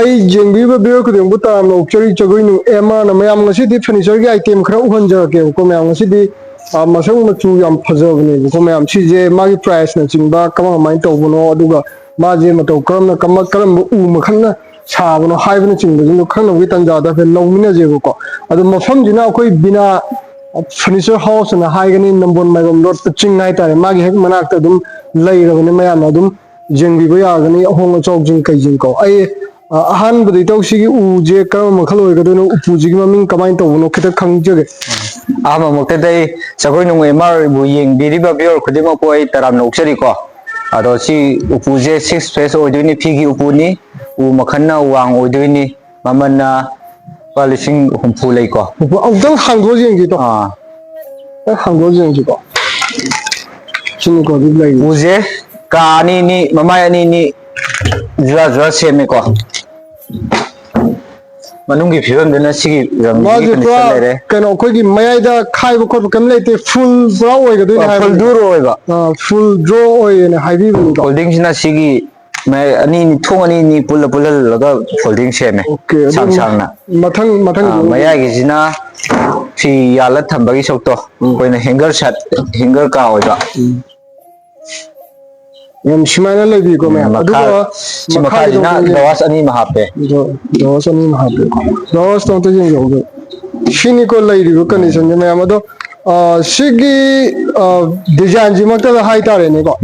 जेंबीब video खुद ताम नौचरी चगोइनु एमाना ma'am ngasi furniture की आइटम खरा उहनजरके को मैम ngasi मसंग मचू याम फजबने को मैम सिजे मागी प्राइस न चिंबा कमा माइ तौबनो अदुगा माजे मतौ करम करम उ मखन साबनो हाइबनो चिंबनो खनबि तंजादा फे लौमिना जेबको अदु मफम जिना अखोई बिना फर्नीचर हाउस ना हाइगनी नंबर मैगम रोड चिंग हाइ तारे मागी हेक मनाक्ता दुम लैरबने मैम अदुम जेंबिबो यागनी होंग चौजिंग कैजिंग को अहनबदी तौसिगी उजे करम मखल ओइगदनो उपुजिगी ममिंग कमाइन तौबनो खिता खंगजगे मुक्तदई सगोई नुंग एमआर बु येंबिरिबा बियर खुदिमा को आई तराम नौचरी को अदो सी उपुजे 6 फेस ओइदोनी फिगी उपुनी उ मखन्ना वांग ओइदोनी ममन्ना पालिसिंग हुमफु लई को औदं हांगो जेंगी तो हांगो जेंगी को चिनि को बि लई उजे कानी नि ममाय नि जुरा जुरा सेमे को मनुंगी फिरम देना सिगी रंगी कंडीशन लेरे कनो कोई मयादा खाइबो खोब कम लेते फुल ड्रॉ ओइगदो ने फुल ड्रॉ ओइबा फुल ड्रॉ ओइने हाइबी बुगा होल्डिंग सिना सिगी मैं अनि थोंग अनि नि पुल पुल लगा फोल्डिंग सेमे सांग सांगना मथंग मथंग मया गिजिना फी याला थंबगी सोक्तो कोइना हैंगर शट हैंगर का होइबा यम शिमाना लेबी को मैं अदुगा मखाजिना दवास अनि महापे दवास अनि महापे दवास तो तो जिंग होगो शिनी को लेरी को कंडीशन में मैं अदो सिगी डिजाइन जी मक्ता हाई तारे ने को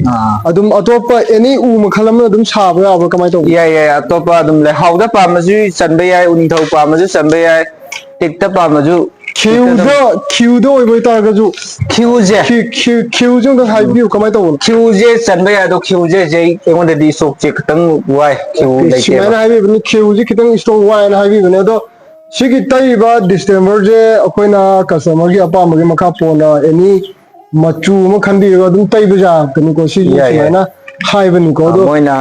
अदुम अतोपा एनी उ मखलम अदुम साबा याबा कमाय तो या अतोपा अदुम ले हाउदा पामजु चनबे याय उनिथौ पामजु चनबे याय टिकता पामजु क्यूदो ओइबो तारगजु क्यूजे क्यूजो द हाइबियो कमाय तो क्यूजे चनबे याय दो क्यूजे जे एगोंदे दी सोक चे खतंग वाय क्यू लेके मैंने हाइबी बनी क्यूजे खतंग स्ट्रांग वाय ना हाइबी बने दो सिगी ताइबा डिस्टेंबर जे अखोइना कस्टमर की अपामगे मखा पोना एनी मचू म खंदीगा अदुम ताइबा जा कनी को सिगी ना हाइबनी को दो मोइना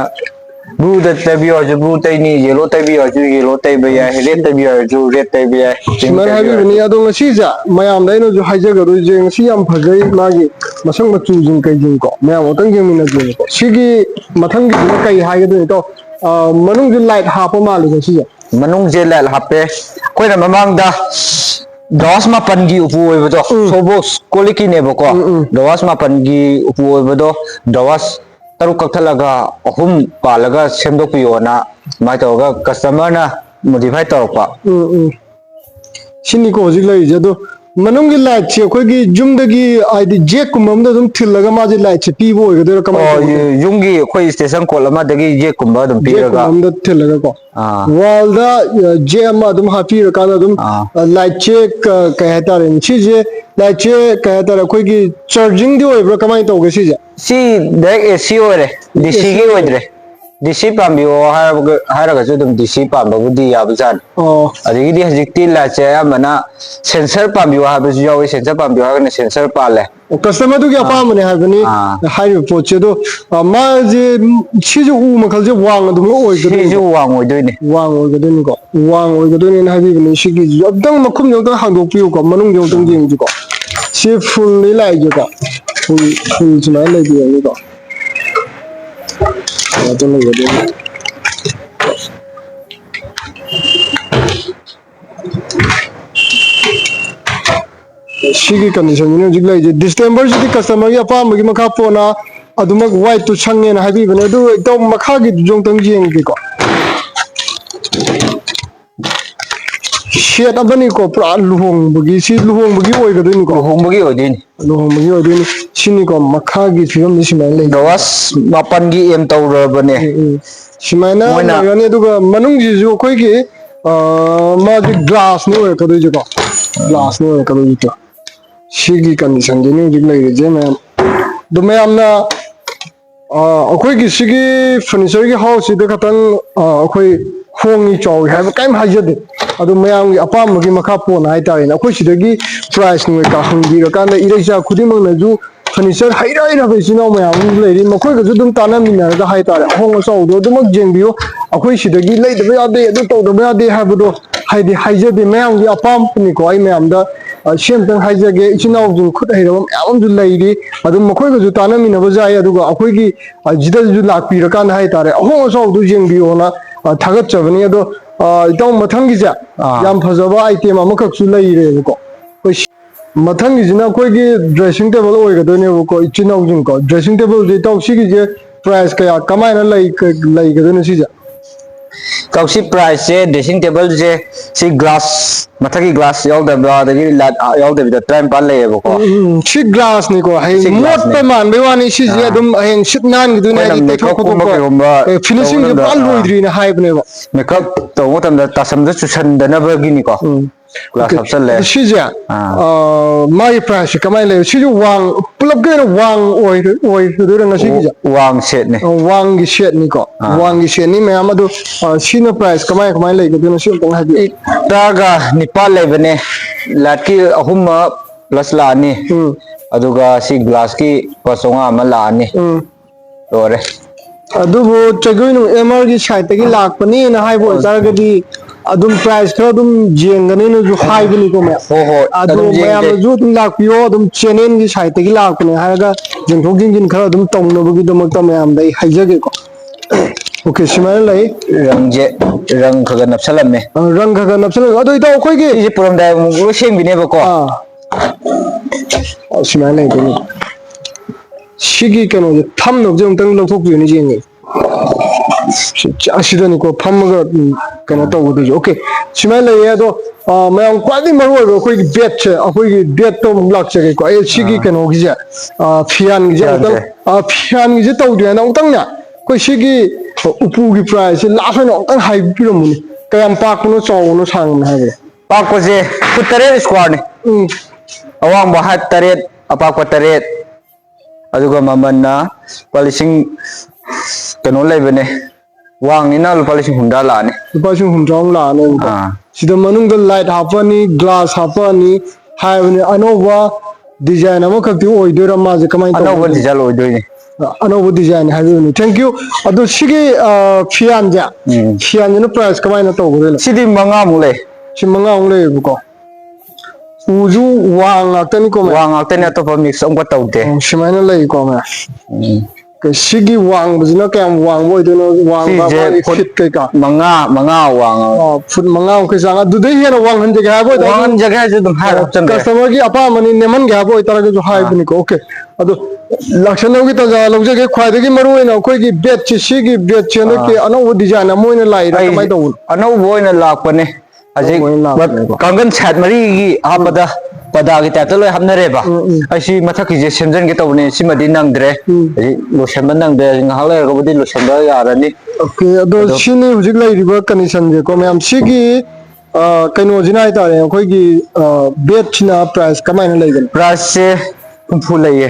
ब्लू द तबियो जो ब्लू तैनी येलो तबियो जो येलो तबिया रेड तबियो जो रेड तबिया सिमर हाइबी बनी अदो ngasi जा मयाम दैनो जो हाइजगदो जे ngasi याम फजै मागी मसंग मचू जिंग कै जिंग को मयाम ओतंग गेमिना जे को सिगी मथंग gi कै हाइगदो तो मनुंग जे लाइट हापो मालु को सिजा मनुंग जे लाइट हापे कोइना ममांगदा दवास मापनगी उपु ओइबदो सोबोस कोलिकी नेबको दवास मापनगी उपु ओइबदो दवास तरु कथलगा अहुम पालगा सेमदोपियोना माइ तोगा कस्टमर ना मोडिफाई तोरपा सिनी को जिक लई जदो मनुंगी लाइट से कोई जुमदगी आइदि जेक कुममदा दुम थिलगा माजे लाइट से पीबो ओइगदो कमाय युंगी कोई स्टेशन कॉल अमा दगी जेक कुमबा दुम पीरगा कुममदा थिलगा को वालदा जे अमा दुम हापीर काना दुम लाइट चेक कहता रे छिजे लाइट चेक कहता रे कोई चार्जिंग दि ओइब्रा कमाय तोगे सिजे सी डायरेक्ट एसी ओरे डीसी के ओइद्रे डीसी पाम्बियो हारगसु दुम डीसी पाम्बबुदि याबजान अदिगिदि हजिक्ति लाचे अमना सेंसर पाम्बियो हाबजु यावे सेंसर पाम्बियो हागने सेंसर पाले कस्टमर दुगी अपामने हागनी हाइबो पोचे दो माजे सिजु उ मखलजे वांग दुम ओइगदो सिजु वांग ओइगदोनि को वांग ओइगदोनि ना हाबिबनि सिगी अदंग मखुम जोंग हांदोपियो को मनुंग जोंग जिंग को सि फुल नि लाइजे को फुल सुनाय लाइजे को तो नहीं है सिगी कंडीशन ने जिगलाई जे डिस्टेंबर जी कस्टमर की अपाम की मखा पोना अदुमक वाइट तो संगे ना हाबी बने दो एकदम मखा की जोंग तंग जिंग की को शेट अबनी को प्रा लुहोंग बगी सी लुहोंग बगी ओइगदोनि को लुहोंग बगी ओइदोनि सिनी को मखा की फिल्म दिसिमा ले दवास मापन की एम तौरबने सिमाइना माने दुगा मनुंग जी जो कोई की माजी ग्लास ने ओइगदो जे को ग्लास ने ओइगदो जे सिगी कंडीशन जे ने जिगलाई जे मैं दो मैं हमना अखोई की सिगी फर्नीचर की हाउस इदे खतंग अखोई होंगी चौई है काइम हाइजदे अदो मयाम की अपाम की मखा पोना हाइ तारे ना कोई सिदगी प्राइस नुय का हंगी का कांदा इरेजा खुदिमंग ना जु फर्नीचर हाइरा बेसिनो मयाम लेरी मखोय गजु दुम ताना मिना दा हाइ तारे होंग सौदो दुमक जेंबियो अखोई सिदगी लेदबे यादे अदु तौदबे यादे हाबदो हाइदि हाइजदे मयाम की अपाम नि को आई मयाम दा सेमतंग हाइजगे इचिनाव जु खुद हाइरम याम जु लेरी अदु मखोय गजु ताना मिना बजाय अदुगा अखोई की जिदल जु लाकपीर कान हाइ तारे होंग सौदो जेंबियो ना थागतचबनी अदो इताउ मथंगिजा याम फजबा आइटम अमखकसु लैरेबको मथंगिजना कोई ड्रेसिंग टेबल होगदोनेबको इचिनाउजिंग को ड्रेसिंग टेबल जे ताउ सिगिजे प्राइस कया कमायना लैगदोने सिजा कौसी प्राइस से ड्रेसिंग टेबल जे सी ग्लास मथकी ग्लास याउदबा दगी लाट याउदबि टाइम पाल लेबको सी ग्लास निको है मोट पे मान बेवानी सी जे अदुम हें सिट नान गिदुने फिनिशिंग जे पाल लोइद्रिना हाइबनेबो मेकअप तो मतम तासम चुसनदनबगी निको ग्लास ऑप्शन ले सिजे माई प्राइस कमाय ले सिजु वांग पुलब गेन वांग ओय दुरंग सिगिजा वांग सेट ने वांग गी सेट निको वांग गी सेट नि मैं अमदु सिनो प्राइस कमाय लेगदुने सिम तंग हाबि तागा निपाल लेबने लाटकी अहुम प्लस लानी अदुगा सी ग्लास की पसोंगा अमा लानी तोरे अदुबो चगोइनु एमआर की साइड तगी लाकपनी ना हाइबो जारगदी अदुम प्राइस खरा अदुम जेंगने न जो हाइबनी को मैं हो अदुम मैं जो तुम लाकपियो अदुम चैनल की साइड तगी लाकपने हारगा जिंथोक जिंजिन खरा अदुम तौनबगी दमक मैं आम दई हाइजगे को ओके सिमाय लाई रंग खगा नपसलम अदो इता कोई के ये पुरम दाय मुगलो सेंबिने बको सिमाय लाई को सिगी कनो जे थम नो जों तंग लौथोक बिनि जेंगे असिदनिको फमगा कनो तौबदु ओके सिमाय लाई अदो मैं क्वाली मरो कोई बेट छे अखोई डेट तो लाक्से को ए सिगी कनो गिजे फियान गिजे फियान गिजे तौदे ना उतंग ना कोई सिगी उपू की प्राइस लाफन उतंग हाई पिरमुनि कयम पाकनो चावनो सांग हाबे पाको जे फुट 3 स्क्वायर ने अवांग बहा 3 अपाको 3 अदुगा ममन्ना पॉलिशिंग कनो लेबने वांगिना पॉलिशिंग हुंडा लाने पॉलिशिंग हुंडा लाने सिदा मनुंग लाइट हापनी ग्लास हापनी हाइबने अनोवा डिजाइन अमा खक्ति ओइदोरा माजे कमाइ अनोवा डिजाइन ओइदोइने अनोवा डिजाइन हाइबने थैंक यू अदु सिगे फियानजा फियानजनो प्राइस कमाइना तौगोले सिदि मंगा मुले सि मंगा मुले बुको उजु वांग आतनी को वांग आतनी तो मिक्स अंग तौते सिमाइना लई को मैं के सिगी वांग बजना के वांग बोइदनो वांग बा फिट के का मंगा वांग फुट मंगा के जागा दुदे हेना वांग हन जगह बोइ वांग जगह जे दम हार ऑप्शन कस्टमर की अपा मनी नेमन गया बोइ तरह के जो हाई बनी को ओके अदो लक्षण की तजा लौजे के ख्वाइदे की मरु ना कोई की बेट ची सिगी बेट चेन के अनो डिजाइन मोइन लाई रा कमाइ दउ अनो बोइन लाकपने अजे कंगन सेट मरी की आपदा पदा की टाइप लोय हमनरेबा असी मथक की जे सेमजन के तौने सिमदि नंगद्रे लोशन नंगदे ngahale ko budi लोशन दा यारनी ओके अदो सिनी हुजिक लाइरिबा कंडीशन जे को मैम सिगी कइनो जिनाइ तारे कोई की बेट छिना प्राइस कमाइना लेगन प्राइस से फुल लइए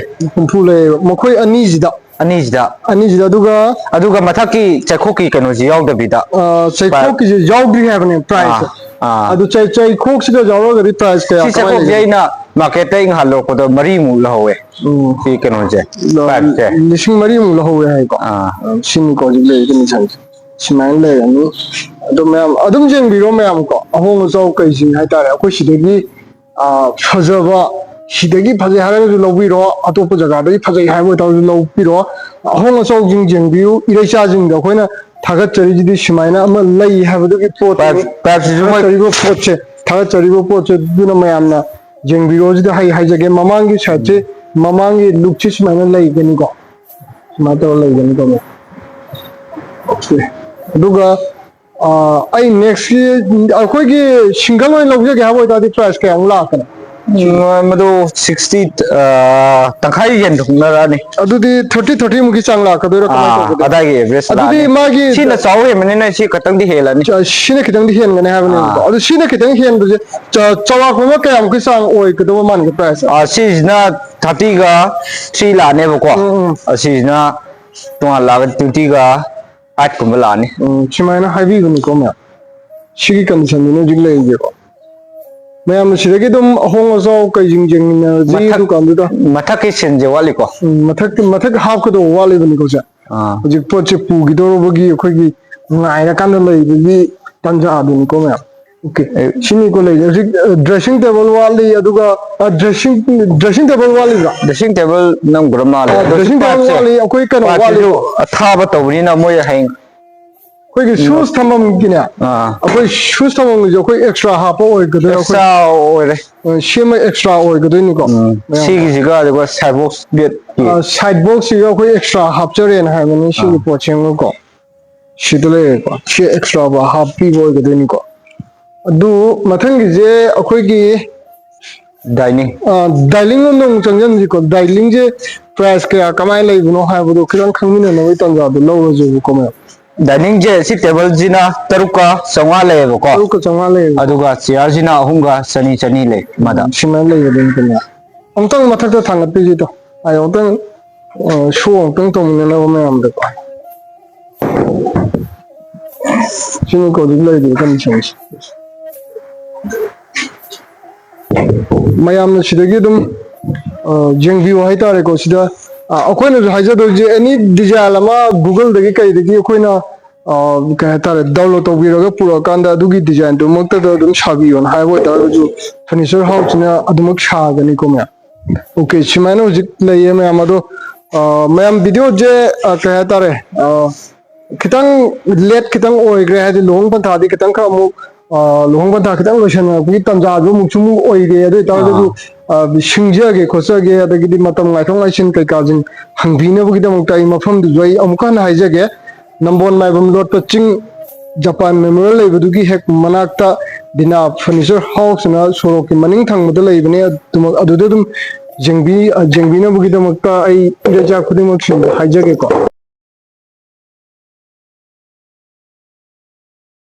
मखोई अनीजिदा अदुगा मथकी चखोकी कनो जी यावदबिदा चखोकी जे यावद्रि हैबने प्राइस अदु चखोक सिदा यावगरि प्राइस कया सी चखोक जेना मार्केटिंग हालो को तो मरी मु लहोवे सी कनो जे प्राइस जे लिसिंग मरी मु लहोवे है को सिन को जे ले नि छन सिमान ले अनि अदु मैम अदुम जेंग बिरो मैम को अहोंग जो कैसिन हाय तारे अखोई सिदगी फजबा सिदगी फजे हारन जो लौबिरो अतोप जगह दगी फजे हाय मो ताउ लौबिरो अहोंग जो जिंग जेंग बिउ इरेचा जिंग द खोइना थागत चरिजिदि सिमाइना अम लई हाबदुगी पोट पाइप सिजु चरिबो पोट छे थागत चरिबो पोट छे दुना मयामना जेंग बिरो जिदि हाय हाय जगे ममांगी साचे ममांगी लुकछि सिमाइना लई गनि को मातो लई गनि को ओके दुगा आई नेक्स्ट की अखोई की सिंगल ओइन लौजे के हाबो तादि प्राइस के अंग लाकना मदो 60 तंखाई येन दुनरानी अदुदी 30 मुकी चांग लाकदोरा कमाइ तो अदागी एवरेज अदुदी मागी सिना चावे मने सी कतंग दि हेलानी सिना खितंग दि हेन गने हाबने अदु सिना खितंग हेन दुजे चवा कोमा के मुकी चांग ओइ कदो मान के प्राइस सिजना 30 का 3 लाने बको सिजना तो लागत 20 का 8 कुम लाने सिमाइना हाइबी गनि को मा सिगी कंडीशन ने जिगले जेको मैम सिदगी दम होंग जो कइजिंग जिंग जी दुकान दुदा मथक के सिनजे वाली को मथक हाफ को दो वाली बनि को जा जी पोचे पुगी दो बगी खोगी नाइरा कान लई बगी तंजा दुनि को मैम ओके सिनी को लई जी ड्रेसिंग टेबल वाली अदुगा ड्रेसिंग टेबल नम गुरमा ड्रेसिंग टेबल वाली कोई कनो वाली अथाबा तौनी ना मोय हेंग ꯑꯩꯈꯣꯏꯒꯤ ꯁꯨꯁ ꯊꯝꯐꯝꯒꯤꯅꯦ ꯑꯩꯈꯣꯏ ꯁꯨꯁ ꯊꯝꯐꯝꯒꯤꯁꯦ ꯑꯩꯈꯣꯏ ꯑꯦꯛꯁꯇ꯭ꯔꯥ ꯍꯥꯞꯄ ꯑꯣꯏꯒꯗꯣꯏ ꯑꯦꯛꯁꯇ꯭ꯔꯥ ꯑꯣꯏꯔꯦ ꯁꯦꯝꯃ ꯑꯦꯛꯁꯇ꯭ꯔꯥ ꯑꯣꯏꯒꯗꯣꯏꯅꯤꯀꯣ ꯁꯤꯒꯤꯁꯤꯒ ꯑꯗꯨꯒ ꯁꯥꯏꯕꯣꯛꯁ ꯕꯦꯠ ꯁꯥꯏꯠ ꯕꯣꯛꯁꯁꯤꯒ ꯑꯩꯈꯣꯏ ꯑꯦꯛꯁꯇ꯭ꯔꯥ ꯍꯥꯞꯆꯔꯦꯅ ꯍꯥꯏꯕꯅꯤ ꯁꯤꯒꯤ ꯄꯣꯠꯁꯦꯝꯒꯀꯣ ꯁꯤꯗ ꯂꯩꯔꯦꯀꯣ ꯁꯤ ꯑꯦꯛꯁꯇ꯭ꯔꯥ ꯍꯥꯞꯄꯤꯕ ꯑꯣꯏꯒꯗꯣꯏꯅꯤꯀꯣ ꯑꯗꯨ ꯃꯊꯪꯒꯤꯁꯦ ꯑꯩꯈꯣꯏꯒꯤ ꯗꯥꯏꯅꯤꯡ ꯗꯥꯏꯂꯤꯡ ꯂꯣꯝꯗ ꯑꯃꯨꯛ ꯆꯪꯁꯤꯟꯁꯤꯀꯣ ꯗꯥꯏꯂꯤꯡꯁꯦ ꯄ꯭ꯔꯥꯏꯁ ꯀꯌꯥ ꯀꯃꯥꯏꯅ ꯂꯩꯕꯅꯣ ꯍꯥꯏꯕꯗꯣ ꯈꯤꯇꯪ ꯈꯪꯃꯤꯟꯅꯅꯕꯒꯤ ꯇꯥꯟꯖꯥꯗꯣ ꯂꯧꯔꯁꯦꯕꯀꯣ ꯃꯌꯥꯝ ꯗꯥꯏꯅꯤꯡꯁꯦ ꯁꯤ ꯇꯦꯕꯜꯁꯤꯅ 3,500 ꯂꯩꯌꯦꯕꯀꯣ 3,500 ꯂꯩꯌꯦꯕꯀꯣ ꯑꯗꯨꯒ ꯆꯤꯌꯥꯔꯁꯤꯅ 3,100 ꯂꯩ ꯃꯗ ꯁꯤꯃꯥꯏꯅ ꯂꯩꯒꯗꯣꯏꯅꯤ ꯀꯩꯅꯣ ꯑꯃꯨꯛꯇꯪ ꯃꯊꯛꯇ ꯊꯥꯡꯒꯠꯄꯤꯁꯤꯗꯣ ꯑꯩ ꯑꯃꯨꯛꯇꯪ ꯁꯣ ꯑꯃꯨꯛꯇꯪ ꯇꯧꯃꯤꯟꯅꯅꯕ ꯃꯌꯥꯝꯗꯀꯣ ꯁꯤꯅꯤ ꯀꯧꯗꯨꯛ ꯂꯩꯔꯤꯕ ꯀꯟꯗꯤꯁꯟꯁꯦ ꯃꯌꯥꯝꯅ ꯁꯤꯗꯒꯤ ꯑꯗꯨꯝ ꯌꯦꯡꯕꯤꯌꯨ ꯍꯥꯏꯇꯥꯔꯦꯀꯣ ꯁꯤꯗ ꯑꯩꯈꯣꯏꯅꯁꯨ ꯍꯥꯏꯖꯗꯣꯏꯁꯦ ꯑꯦꯅꯤ ꯗꯤꯖꯥꯏꯟ ꯑꯃ ꯒꯨꯒꯜꯗꯒꯤ ꯀꯩꯗꯒꯤ ꯑꯩꯈꯣꯏꯅ ꯀꯩ ꯍꯥꯏꯇꯥꯔꯦ ꯗꯥꯎꯟꯂꯣꯗ ꯇꯧꯕꯤꯔꯒ ꯄꯨꯔꯛꯑꯀꯥꯟꯗ ꯑꯗꯨꯒꯤ ꯗꯤꯖꯥꯏꯟꯗꯨꯃꯛꯇꯗ ꯑꯗꯨꯝ ꯁꯥꯕꯤꯌꯣꯅ ꯍꯥꯏꯕ ꯑꯣꯏꯇꯥꯔꯒꯁꯨ ꯐꯔꯅꯤꯆꯔ ꯍꯥꯎꯁꯁꯤꯅ ꯑꯗꯨꯃꯛ ꯁꯥꯒꯅꯤꯀꯣ ꯃꯌꯥꯝ ꯑꯣꯀꯦ ꯁꯨꯃꯥꯏꯅ ꯍꯧꯖꯤꯛ ꯂꯩꯌꯦ ꯃꯌꯥꯝ ꯑꯗꯣ ꯃꯌꯥꯝ ꯚꯤꯗꯤꯑꯣꯁꯦ ꯀꯩ ꯍꯥꯏꯇꯥꯔꯦ ꯈꯤꯇꯪ ꯂꯦꯠ ꯈꯤꯇꯪ ꯑꯣꯏꯈ꯭ꯔꯦ ꯍꯥꯏꯗꯤ ꯂꯨꯍꯣꯡ ꯄꯟꯊꯥꯗꯤ ꯈꯤꯇꯪ ꯈꯔ ꯑꯃꯨꯛ ꯂꯨꯍꯣꯡ ꯄꯟꯊꯥ ꯈꯤꯇꯪ ꯂꯣꯏꯁꯟꯅꯔꯛꯄꯒꯤ ꯇꯥꯟꯖꯥꯁꯨ ꯑꯃꯨꯛꯁꯨ ꯑꯃꯨꯛ ꯑꯣꯏꯔꯦ ꯑꯗꯨ ꯑꯣꯏꯇꯥꯔꯒꯁꯨ ꯁꯤꯡꯖꯒꯦ ꯈꯣꯠꯆꯒꯦ ꯑꯗꯒꯤꯗꯤ ꯃꯇꯝ ꯉꯥꯏꯊꯣꯛ ꯉꯥꯏꯁꯤꯟ ꯀꯩꯀꯥꯁꯤꯡ ꯍꯪꯕꯤꯅꯕꯒꯤꯗꯃꯛꯇ ꯑꯩ ꯃꯐꯝꯗꯨꯁꯨ ꯑꯩ ꯑꯃꯨꯛ ꯍꯟꯅ ꯍꯥꯏꯖꯒꯦ ꯅꯝꯕꯣꯜ ꯃꯥꯏꯕꯝ ꯂꯣꯠꯄ ꯆꯤꯡ ꯖꯄꯥꯟ ꯃꯦꯃꯣꯔꯤꯌꯦꯜ ꯂꯩꯕꯗꯨꯒꯤ ꯍꯦꯛ ꯃꯅꯥꯛꯇ ꯗꯤꯅꯥ ꯐꯔꯅꯤꯆꯔ ꯍꯥꯎꯁꯅ ꯁꯣꯔꯣꯛꯀꯤ ꯃꯅꯤꯡ ꯊꯪꯕꯗ ꯂꯩꯕꯅꯦ ꯑꯗꯨꯗ ꯑꯗꯨꯝ ꯌꯦꯡꯕꯤꯅꯕꯒꯤꯗꯃꯛꯇ ꯑꯩ ꯏꯔꯩꯆꯥ ꯈꯨꯗꯤꯡꯃꯛꯁꯤꯡꯗ ꯍꯥꯏꯖꯒꯦꯀꯣ